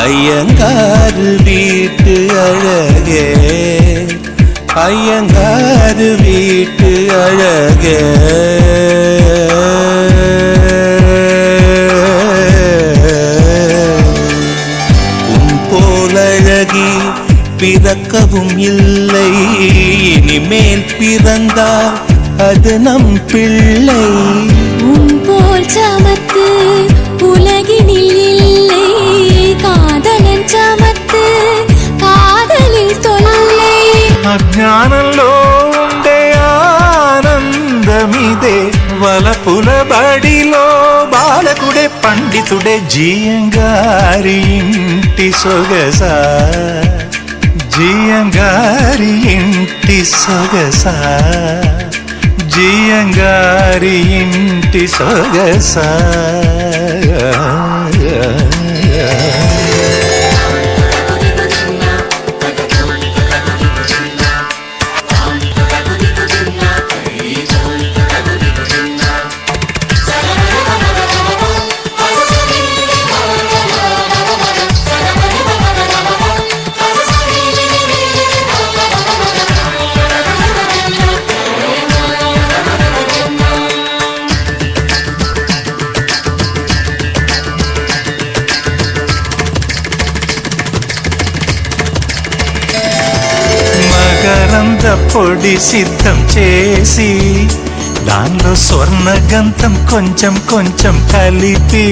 ஐயங்காரு வீட்டு அழகே, ஐயங்காரு வீட்டு அழகே. உன் போலழகி பிறக்கவும் இல்லை, இனிமேல் பிறந்தால் அது நம் பிள்ளை. உன் போல் சமத்து உலகினில் இல்லை, காதலன் சமத்து காதலில் தொல்லை. అజ్ఞానంలో ఉండే ఆనందమిదే, వలపుల బడిలో బాలకుడే పండితుడే. జీయంగారి ఇంటి సొగస, జీయంగారి ఇంటి సొగస, జీయంగారి ఇంటి సొగస. మకరంద పొడి సిద్ధం చేసి, దానిలో స్వర్ణగంధం కొంచెం కొంచెం కలిపి,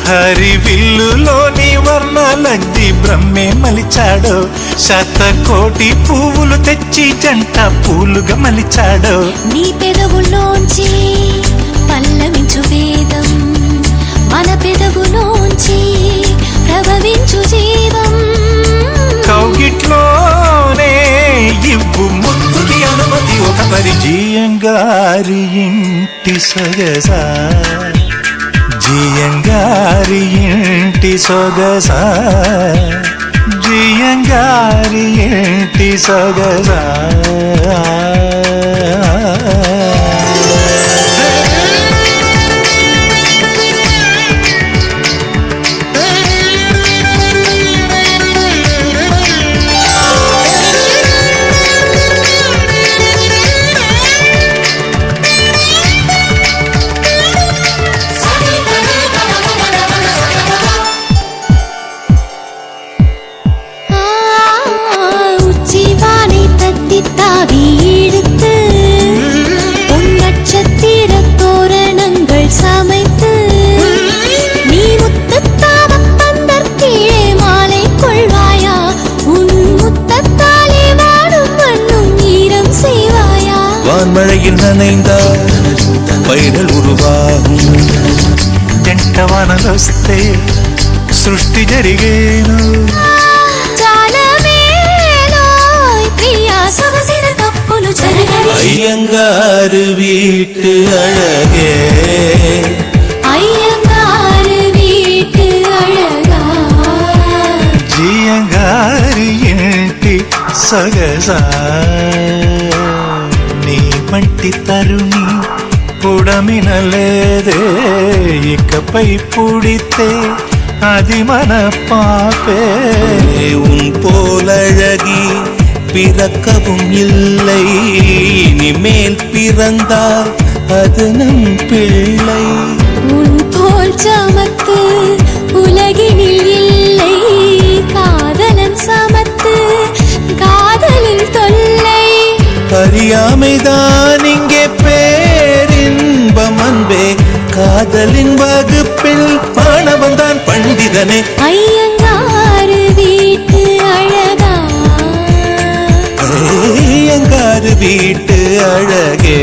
హరివిల్లులోని వర్ణాలద్ది బ్రహ్మే మలిచాడో. శతకోటి పువ్వులు తెచ్చి జంట పూలుగా మలిచాడో. నీ పెదవులోంచి పల్లవించు వేదం, మన పెదవులోంచి ప్రభవించు జీవం. కౌగిట్లోనే ఇవ్వు ముద్దుకి అనుమతి ఒక పరి. జీయంగారి ఇంటి సొగస, జీయంగారి ఇంటి సొగస, జీయంగారి ఇంటి సొగస. தாவி இழுத்து உன் நட்சத்திர தோரணங்கள் சமைத்து, நீ முத்தத்தாவ பந்தர் கீழே மாலை கொள்வாயா. உன் முத்தத்தாலே வாடும் மண்ணும் ஈரம் செய்வாயா. வான்மழையில் நனைந்தால் பயிர்கள் ఉరువాகும், జంటవానలొస్తే సృష్టి జరిగేను. ஐயங்காரு வீட்டு அழகே, ஐயங்காரு வீட்டு அழகா, జీయంగారి ఇంటి సొగస. నీ వంటి తరుణి పుడమినలేదే, ఇకపై పుడితే అది మన పాపే. உன் போலழகி பிறக்கவும் இல்லை, இனிமேல் பிறந்தால் அது நம் பிள்ளை. உன் போல் சமத்து உலகினில் இல்லை, காதலன் சமத்து காதலில் தொல்லை. அறியாமைதான் இங்கே பேரின்பம் அன்பே, காதலின் வகுப்பில் மாணவன் தான் பண்டிதனே. ஐயங்காரு வீட்டு அழகா, ஐயங்காரு வீட்டு அழகே.